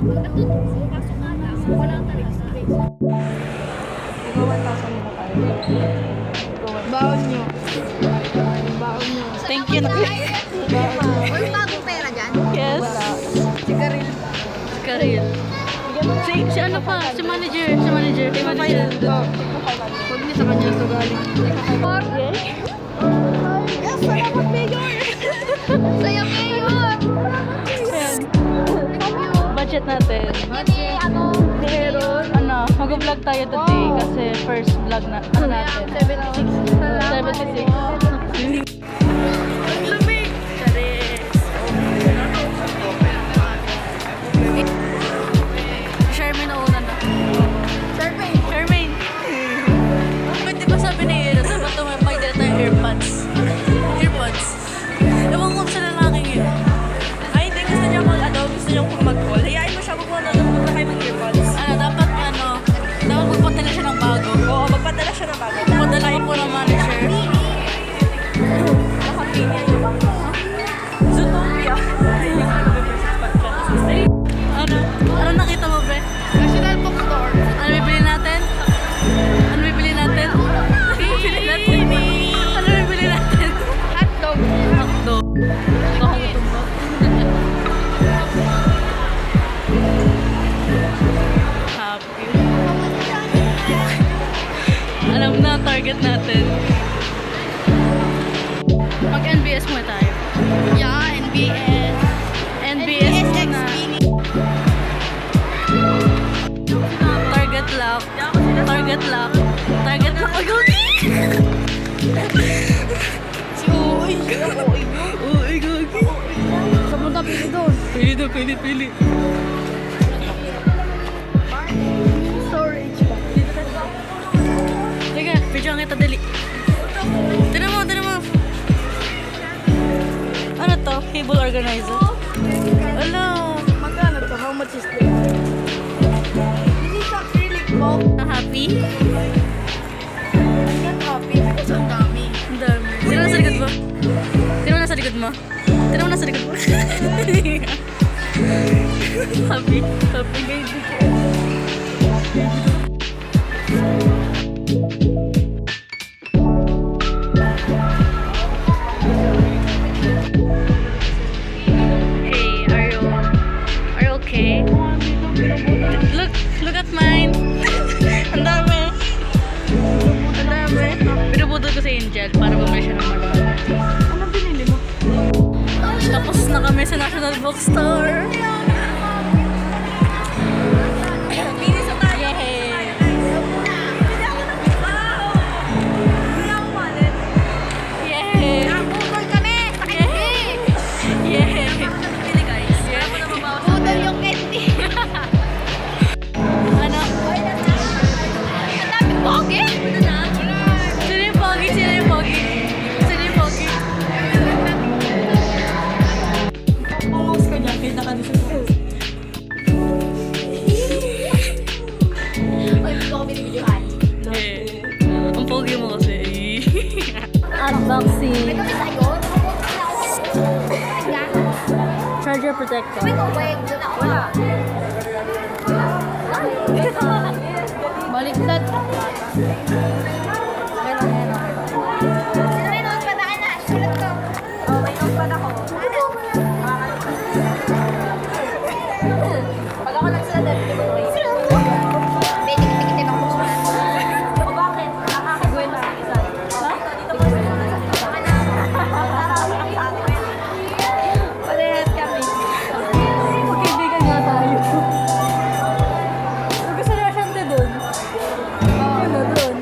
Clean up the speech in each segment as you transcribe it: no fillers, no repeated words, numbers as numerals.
Baon nyo. Baon nyo. Thank you. May bagong pera dyan? Yes. Si Karil. Karil. Si ano pa? Si manager. Si manager. Si manager. Huwag niya sa kanya ito galing. Yes, salamat Mayor! Sa'yo Mayor! Yan. Budget natin. Meron. Ano, mag-vlog tayo today kasi first vlog na ano natin. 76. Salamat 76. Lumig! Charis! Charmaine na una na. Charmaine! Pwede ba sabi ni Ira, dapat tumapay dito tayo earpods. Earpods. Ewan ko sa lalaking yun. Ay, hindi. Gusto niya gusto niya mag-call. Hayain mo siya, magpunta kayo mag-earpods. Ano, dapat magpadala siya ng bago. Oo, magpadala siya ng bago. Magpadala ko po ng manager. Nakapinya yung Zootopia. Ano nakita mo, Bre? National Bookstore. Ano bibili natin? Ano bibili natin? Ano bibili natin? Ano bibili natin? Hotdog. Hotdog. Nakagutom ba? Happy. Alam na ang target natin. Mag-NBS muna tayo. Yeah, NBS. NBS muna. Target lock. Target lock. Target lock. Ay, gagi! Si Uy. Uy, gagi. Saan mo pili doon? Pili daw, pili. Storage ba? Teka, video kita dali. Tinan mo. Ano to? Cable organizer? Ano? Magkano to? How much is this? This is acrylic box. Happy? I'm not happy because ang dami. Ang dami. Sino nasa likod mo? Sino nasa likod mo? Happy? Happy baby. Hey, are you okay? Look at mine. Ang dami. Pinuputol ko si Angel para bumili siya ng marami. Ano binili mo? Tapos na kami sa National Bookstore. Bilis sa tayo. Yay! Hindi ako nag-wow. Hindi ako wallet. Yay! Nakaputol kami! Sa candy! Yay! Pili guys. Kaya mo na mabawas. Putol yung candy! Ano? Ang dami pogi! Sino yung pogi? Sino yung pogi? Pumos ka dyan. Kita ka dito. Ay, hindi ko binibidyohan. Eh, ang pogi mo kasi. Unboxing. May kami sa'yo? Charger protector. May tubig. Doon ako. Wala. Baliktad. Sino may notepad na na? Sulat ko. Oh, may notepad ako. Pag ako nagsulat, hindi ko tuloy. May tikit-tikit ako sulat. O bakit? Nakakagawin na sa isa. Dito ko Parehas kami. Magkaibigan nga tayo. Gusto niya siyang doon. Ano doon?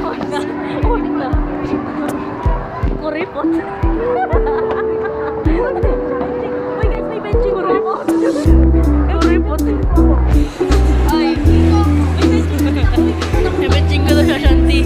Ulit na. Kuripot. Uy guys, may benching Kuripot. Kuripot. Ay. May benching ko na siya, Shanti.